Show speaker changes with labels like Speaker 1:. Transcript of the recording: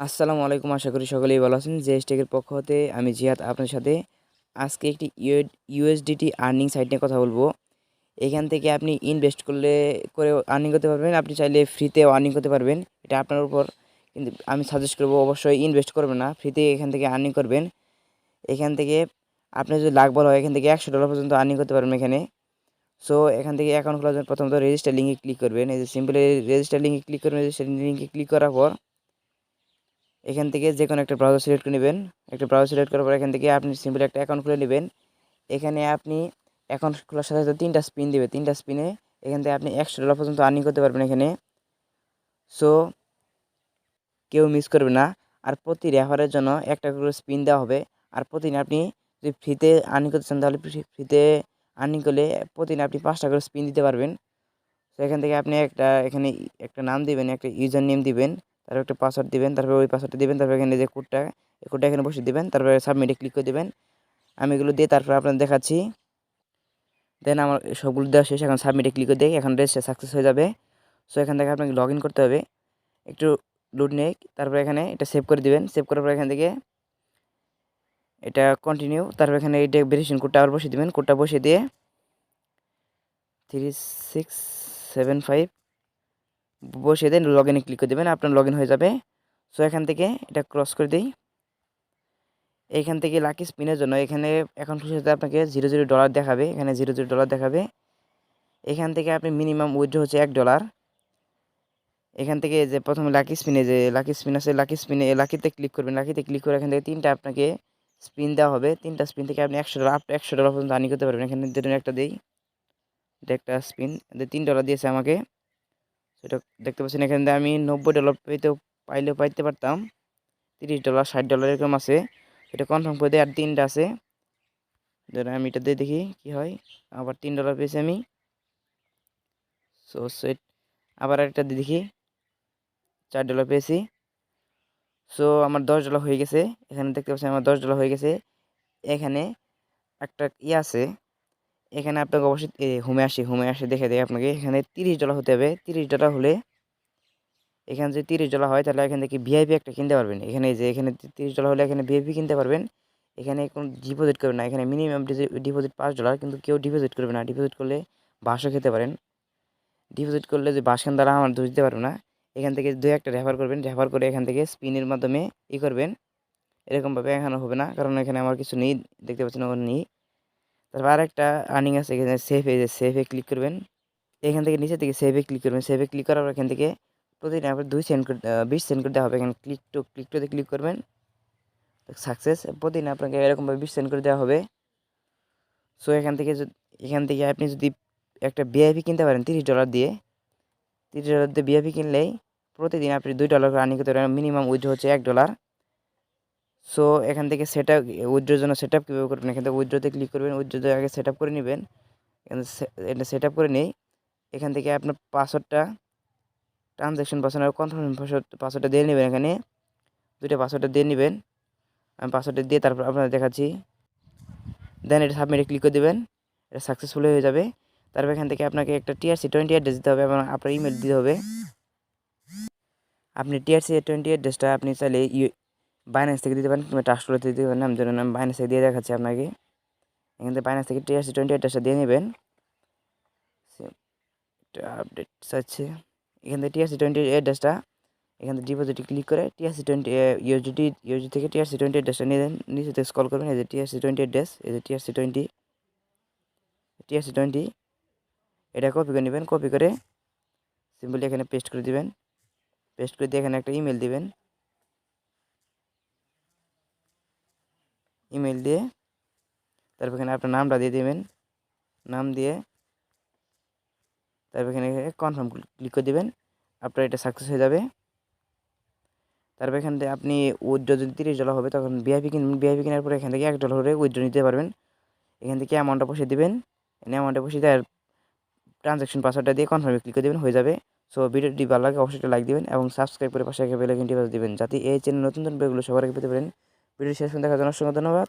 Speaker 1: আসসালামু আলাইকুম। আশা করি সকলেই ভালো আছেন। জেএসটেকের পক্ষ হতে আমি জিহাদ আপনার সাথে আজকে একটি ইউএসডিটি আর্নিং সাইট নিয়ে কথা বলবো। এখান থেকে আপনি ইনভেস্ট করে আর্নিং করতে পারবেন। আপনি চাইলে ফ্রিতেও আর্নিং করতে পারবেন। এটা আপনার উপর, কিন্তু আমি সাজেস্ট করবো অবশ্যই ইনভেস্ট করবেন না, ফ্রিতে এখান থেকে আর্নিং করবেন। এখান থেকে আপনার যদি লাখ বলা হয়, এখান থেকে $100 পর্যন্ত আর্নিং করতে পারবেন এখানে। সো এখান থেকে অ্যাকাউন্ট খোলার জন্য প্রথমত রেজিস্টার লিঙ্কে ক্লিক করবেন। এই যে সিম্পলি রেজিস্টার লিঙ্কে ক্লিক করবেন। রেজিস্টার লিঙ্কে ক্লিক করার পর এখান থেকে যে কোনো একটা ব্রাউজার সিলেক্ট করে নেবেন। একটা ব্রাউজার সিলেক্ট করার পর এখান থেকে আপনি সিম্পলি একটা অ্যাকাউন্ট খুলে নেবেন। এখানে আপনি অ্যাকাউন্ট খোলার সাথে সাথে 3টা স্পিন দেবে। 3টা স্পিনে এখান থেকে আপনি $100 পর্যন্ত আর্নিং করতে পারবেন এখানে। সো কেউ মিস করবে না। আর প্রতি রেফারের জন্য একটা করে স্পিন দেওয়া হবে। আর প্রতিদিন আপনি যদি ফ্রিতে আর্নিং করতে চান, তাহলে ফ্রিতে আর্নিং করলে প্রতিদিন আপনি 5টা করে স্পিন দিতে পারবেন। তো এখান থেকে আপনি এখানে একটা নাম দিবেন, একটা ইউজার নেম দিবেন, তারপর একটা পাসওয়ার্ড দিবেন, তারপর ওই পাসওয়ার্ডটা দিবেন, তারপর এখানে যে এই কোডটা এখানে বসিয়ে দিবেন, তারপরে সাবমিটে ক্লিক করে দিবেন। আমি এগুলো দিয়ে তারপর আপনাদের দেখাচ্ছি। দেন আমার সবগুলো দেওয়া শেষ। এখন সাবমিটে ক্লিক করে দিই। এখন রেজিস্টার সাকসেস হয়ে যাবে। সো এখান থেকে আপনাকে লগ ইন করতে হবে। একটু লোড নেই, তারপরে এখানে এটা সেভ করে দিবেন। সেভ করার পর এখান থেকে এটা কন্টিনিউ, তারপর এখানে এইটা ভেরিফিকেশন কোডটা আবার বসিয়ে দিবেন। কোডটা বসিয়ে দিয়ে 3675 বসিয়ে দেন, লগ ইনে ক্লিক করে দেবেন। আপনার লগ ইন হয়ে যাবে। সো এখান থেকে এটা ক্রস করে দিই। এইখান থেকে লাকি স্পিনের জন্য এখানে অ্যাকাউন্ট খুলতে সাথে আপনাকে $0 দেখাবে। এখানে $0 দেখাবে। এখান থেকে আপনি মিনিমাম উইথড্র হচ্ছে $1। এখান থেকে যে প্রথমে লাকি স্পিনে যে লাকি স্পিন আছে, লাকি স্পিনে লাকিতে ক্লিক করবেন। লাকিতে ক্লিক করে এখান থেকে 3টা আপনাকে স্পিন দেওয়া হবে। 3টা স্পিন থেকে আপনি $100 পর্যন্ত আর্নিং করতে পারবেন। এখানে ধরুন একটা দিই, এটা একটা স্পিন $3 দিয়েছে আমাকে। সেটা দেখতে পাচ্ছেন। এখান থেকে আমি $90 পাইলেও পাইতে পারতাম। $30 $60 এরকম আছে। এটা কনফার্ম করে দিই। আর 3টা আছে, ধরেন আমি এটা দিয়ে দেখি কি হয়। আবার $3 পেয়েছি আমি। সো সেট আবার একটা দিয়ে দেখি, $4 পেয়েছি। সো আমার $10 হয়ে গেছে। এখানে দেখতে পাচ্ছেন আমার $10 হয়ে গেছে। এখানে একটা আছে, এখানে আপনাকে অবশ্যই হোমে আসে দেখে দেয় আপনাকে। এখানে $30 হতে হবে। $30 হলে এখানে যদি $30 হয়, তাহলে এখান থেকে ভিআইপি একটা কিনতে পারবেন। এখানে যে এখানে $30 হলে এখানে ভিআইপি কিনতে পারবেন। এখানে কোনো ডিপোজিট করবেন না। এখানে মিনিমাম ডিপোজিট $5, কিন্তু কেউ ডিপোজিট করবে না। ডিপোজিট করলে বাসও খেতে পারেন। ডিপোজিট করলে যে বাস খান, দ্বারা আমার দোষ দিতে পারবে না। এখান থেকে 2-1টা রেফার করবেন। রেফার করে এখান থেকে স্পিনের মাধ্যমে করবেন। এরকমভাবে এখানে হবে না, কারণ এখানে আমার কিছু নেই, দেখতে পাচ্ছেন ওখানে নেই। তারপর আরেকটা আর্নিং আছে, এখানে সেভে ক্লিক করবেন। এখান থেকে নিচে থেকে সেভে ক্লিক করবেন। সেভে ক্লিক করার পর এখান থেকে প্রতিদিন আপনার 20 সেন্ট করে দেওয়া হবে। এখানে ক্লিক টুতে ক্লিক করবেন। সাকসেস। প্রতিদিন আপনাকে এরকমভাবে 20 সেন্ট করে দেওয়া হবে। সো এখান থেকে আপনি যদি একটা ভিআইপি কিনতে পারেন $30 দিয়ে, ভিআইপি কিনলেই প্রতিদিন আপনি $2 করে আর্নিং করতে পারেন। মিনিমাম উইথড্র হচ্ছে $1। সো এখান থেকে উইথড্রোর জন্য সেট আপ কীভাবে করবেন, এখান থেকে উইথড্রোতে ক্লিক করবেন। উইথড্রোতে আগে সেট আপ করে নেবেন। এটা সেট আপ করে নেই। এখান থেকে আপনার পাসওয়ার্ডটা, ট্রানজ্যাকশন পাসওয়ার্ড আর কনফার্মেশন পাসওয়ার্ডটা দিয়ে নেবেন। এখানে 2টা পাসওয়ার্ডটা দিয়ে নেবেন। আমি পাসওয়ার্ডটা দিয়ে তারপর আপনাদের দেখাচ্ছি। দেন এটা সাবমিটে ক্লিক করে দেবেন। এটা সাকসেসফুল হয়ে যাবে। তারপর এখান থেকে আপনাকে একটা TRC20 অ্যাড্রেস দিতে হবে এবং আপনার ইমেল দিতে হবে। আপনি TRC20 অ্যাড্রেসটা আপনি চাইলে বাইন্যান্স থেকে দিতে পারেন কিংবা ট্রাস্টওয়ালেট থেকে দিতে পারেন। আমি ধরুন আমি বাইন্যান্স থেকে দিয়ে দেখাচ্ছি আপনাকে। এখান থেকে বাইন্যান্স থেকে TRC20 অ্যাড্রেসটা দিয়ে নেবেন। আপডেট চাচ্ছে। এখান থেকে TRC20 অ্যাড্রেসটা এখান থেকে ডিপোজিটে ক্লিক করে TRC20 ইউএসডি থেকে TRC20 অ্যাড্রেসটা নিয়ে দেন। নিচেতে স্ক্রল করবেন। এই যে TRC20 অ্যাড্রেস, এই যে TRC20 এটা কপি করে নেবেন। কপি করে সিম্পলি এখানে পেস্ট করে দিবেন। পেস্ট করে দিয়ে এখানে একটা ইমেল দিবেন। ইমেল দিয়ে তারপর এখানে আপনার নামটা দিয়ে দেবেন। নাম দিয়ে তারপর এখানে কনফার্ম ক্লিক করে দেবেন। আপনার এটা সাকসেস হয়ে যাবে। তারপর এখান থেকে আপনি উইথড্র যদি $30 হবে, তখন ভিআইপি কিনবেন। ভিআইপি কেনার পরে এখান থেকে $1 করে উইথড্র নিতে পারবেন। এখান থেকে অ্যামাউন্টটা বসিয়ে দেবেন। অ্যামাউন্টটা বসিয়ে দেওয়ার ট্রানজ্যাকশন পাসওয়ার্ডটা দিয়ে কনফার্মে ক্লিক করে দেবেন, হয়ে যাবে। সো ভিডিওটি ভালো লাগে অবশ্যই লাইক দিবেন এবং সাবস্ক্রাইব করে পাশে বেল আইকনটি বাজিয়ে দিবেন, যাতে এই চ্যানেল নতুন ভিডিওগুলো সবার আগে পেতে পারেন। ভিডিও শেষ পর্যন্ত দেখার জন্য অসংখ্য ধন্যবাদ।